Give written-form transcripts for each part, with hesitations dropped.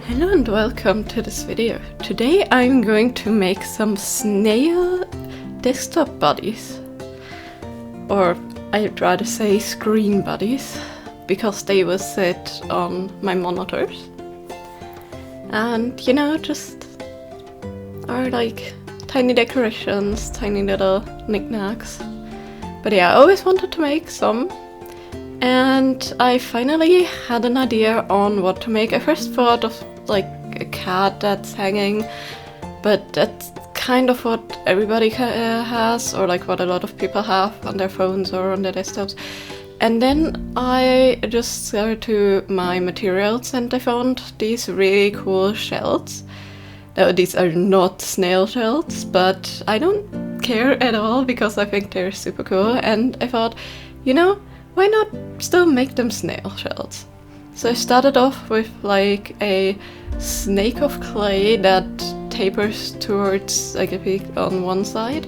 Hello and welcome to this video. Today I'm going to make some snail desktop bodies. Or I'd rather say screen bodies, because they will sit on my monitors. And you know, just are like tiny decorations, tiny little knickknacks. But yeah, I always wanted to make some. And I finally had an idea on what to make. I first thought of like a cat that's hanging, but that's kind of what everybody has, or like what a lot of people have on their phones or on their desktops. And then I just started to my materials and I found these really cool shells. Now, these are not snail shells, but I don't care at all because I think they're super cool. And I thought, you know, why not still make them snail shells? So I started off with like a snake of clay that tapers towards like a peak on one side,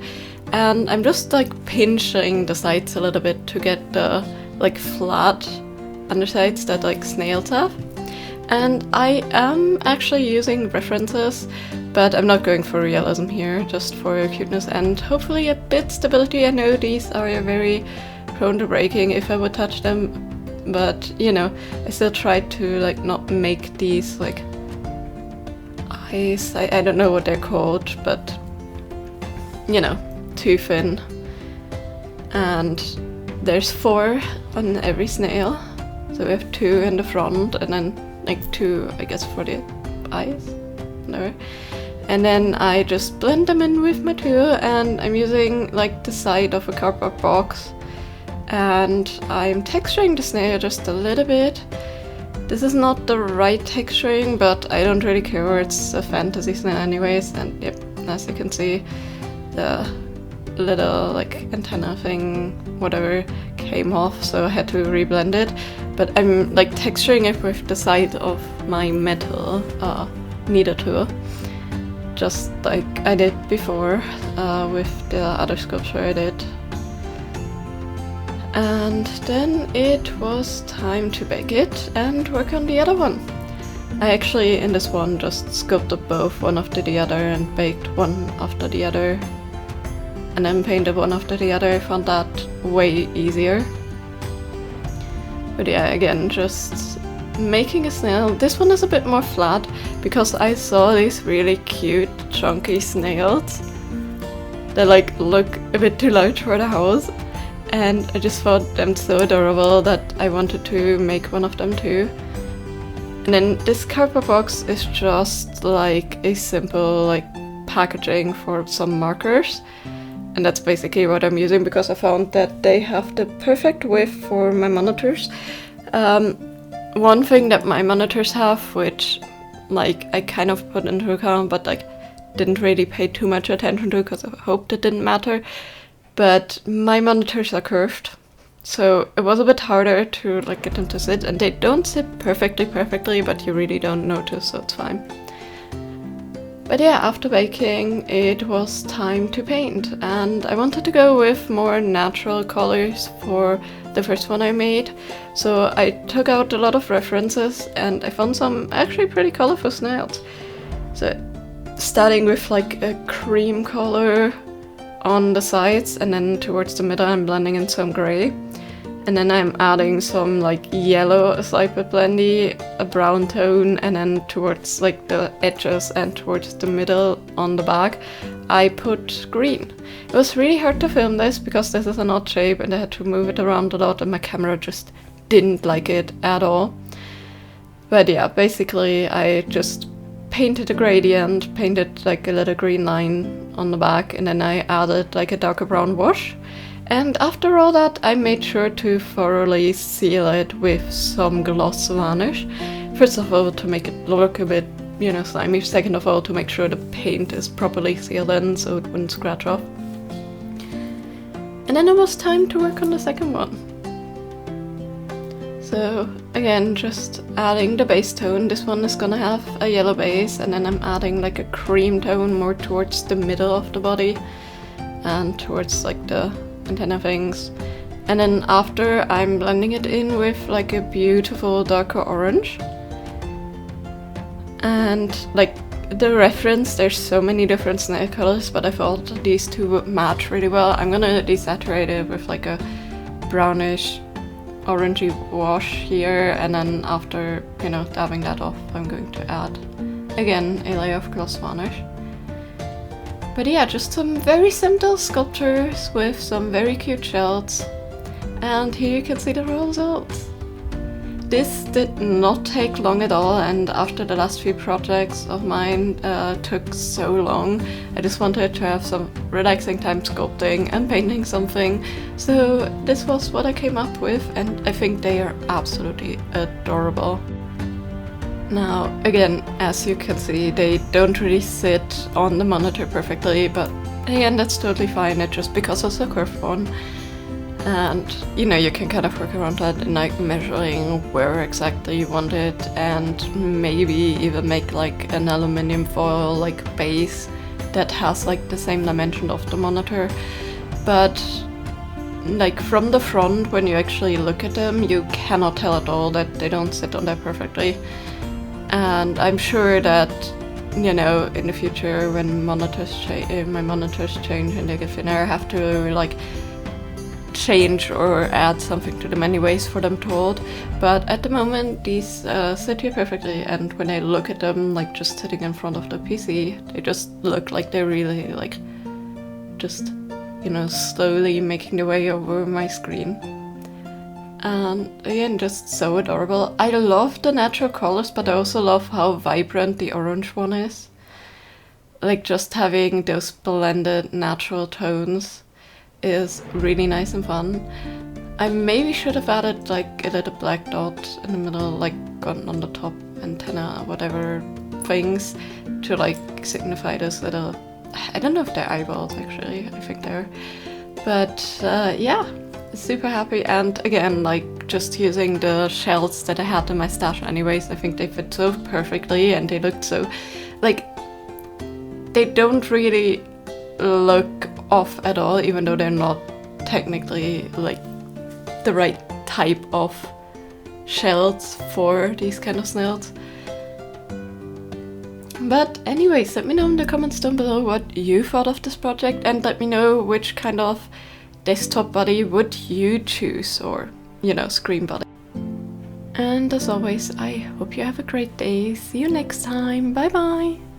and I'm just like pinching the sides a little bit to get the like flat undersides that like snails have. And I am actually using references, but I'm not going for realism here, just for cuteness and hopefully a bit stability. I know these are very prone to breaking if I would touch them, but you know, I still tried to like not make these like eyes, I don't know what they're called, but you know, too thin. And there's 4 on every snail, so we have 2 in the front and then like 2 I guess for the eyes. No. And then I just blend them in with my tool, and I'm using like the side of a cardboard box, and I'm texturing the snail just a little bit. This is not the right texturing, but I don't really care, it's a fantasy snail anyways. And yep, as you can see, the little like antenna thing, whatever, came off, so I had to reblend it. But I'm like texturing it with the side of my metal kneader tool, just like I did before with the other sculpture I did. And then it was time to bake it and work on the other one. I actually, in this one, just sculpted both one after the other and baked one after the other, and then painted one after the other. I found that way easier. But yeah, again, just making a snail. This one is a bit more flat because I saw these really cute chunky snails that like look a bit too large for the house. And I just found them so adorable that I wanted to make one of them too. And then this cardboard box is just like a simple like packaging for some markers. And that's basically what I'm using because I found that they have the perfect width for my monitors. One thing that my monitors have, which like I kind of put into account but like didn't really pay too much attention to because I hoped it didn't matter, but my monitors are curved, so it was a bit harder to like get them to sit, and they don't sit perfectly, but you really don't notice, so it's fine. But yeah, after baking it was time to paint, and I wanted to go with more natural colors for the first one I made, so I took out a lot of references and I found some actually pretty colorful snails. So starting with like a cream color on the sides, and then towards the middle I'm blending in some gray, and then I'm adding some like yellow slight bit blendy, a brown tone, and then towards like the edges and towards the middle on the back I put green. It was really hard to film this because this is an odd shape and I had to move it around a lot and my camera just didn't like it at all. But yeah, basically I just painted a gradient, painted like a little green line on the back, and then I added like a darker brown wash. And after all that, I made sure to thoroughly seal it with some gloss varnish. First of all, to make it look a bit, you know, slimy. Second of all, to make sure the paint is properly sealed in so it wouldn't scratch off. And then it was time to work on the second one. So again, just adding the base tone. This one is gonna have a yellow base, and then I'm adding like a cream tone more towards the middle of the body and towards like the antenna things. And then after, I'm blending it in with like a beautiful darker orange. And like the reference, there's so many different snail colors, but I thought these two would match really well. I'm gonna desaturate it with like a brownish orangey wash here, and then after, you know, dabbing that off, I'm going to add again a layer of gloss varnish. But yeah, just some very simple sculptures with some very cute shells. And here you can see the raw results. This did not take long at all, and after the last few projects of mine took so long, I just wanted to have some relaxing time sculpting and painting something. So this was what I came up with, and I think they are absolutely adorable. Now, again, as you can see, they don't really sit on the monitor perfectly, but again, that's totally fine. It's just because it's a curved one. And, you know, you can kind of work around that in like measuring where exactly you want it, and maybe even make like an aluminium foil like base that has like the same dimension of the monitor. But like from the front, when you actually look at them, you cannot tell at all that they don't sit on there perfectly. And I'm sure that, you know, in the future when my monitors change and they get thinner, I have to like change or add something to them anyways for them to hold. But at the moment these sit here perfectly, and when I look at them like just sitting in front of the PC, they just look like they're really like just, you know, slowly making their way over my screen. And again, just so adorable. I love the natural colors, but I also love how vibrant the orange one is. Like just having those blended natural tones is really nice and fun. I maybe should have added like a little black dot in the middle, like on the top antenna, whatever things, to like signify this little, I don't know if they're eyeballs actually, I think they're. But yeah, super happy. And again, like just using the shells that I had in my stash anyways, I think they fit so perfectly, and they looked so, like, they don't really look off at all, even though they're not technically like the right type of shells for these kind of snails. But anyways, let me know in the comments down below what you thought of this project, and let me know which kind of desktop body would you choose, or, you know, screen body. And as always, I hope you have a great day. See you next time. Bye bye!